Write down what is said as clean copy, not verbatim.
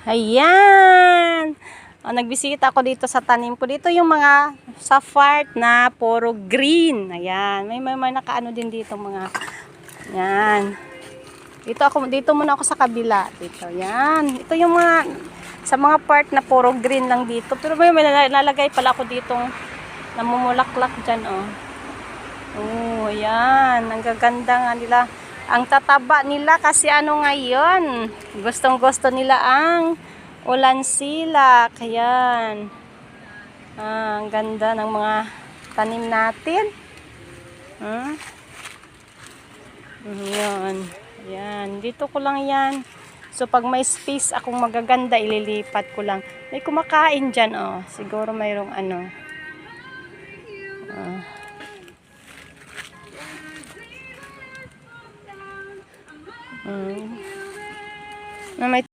Ayan. Nagbisita ako dito sa tanim ko. Dito yung mga sa part na puro green. Ayan. May nakaano din dito mga. Ayan. Dito muna ako sa kabila. Dito. Ayan. Ito yung mga sa mga part na puro green lang dito. Pero may nalagay pala ako ditong namumulaklak dyan, oh. Oh, ayan. Ang gaganda nga nila. Ang tataba nila kasi ano ngayon. Gustong-gusto nila ang ulan-silak. Ayan. Ang ganda ng mga tanim natin. Ayan. Ayan. Dito ko lang yan. So, pag may space akong magaganda, ililipat ko lang. May kumakain dyan, oh. Siguro mayroong ano. Na may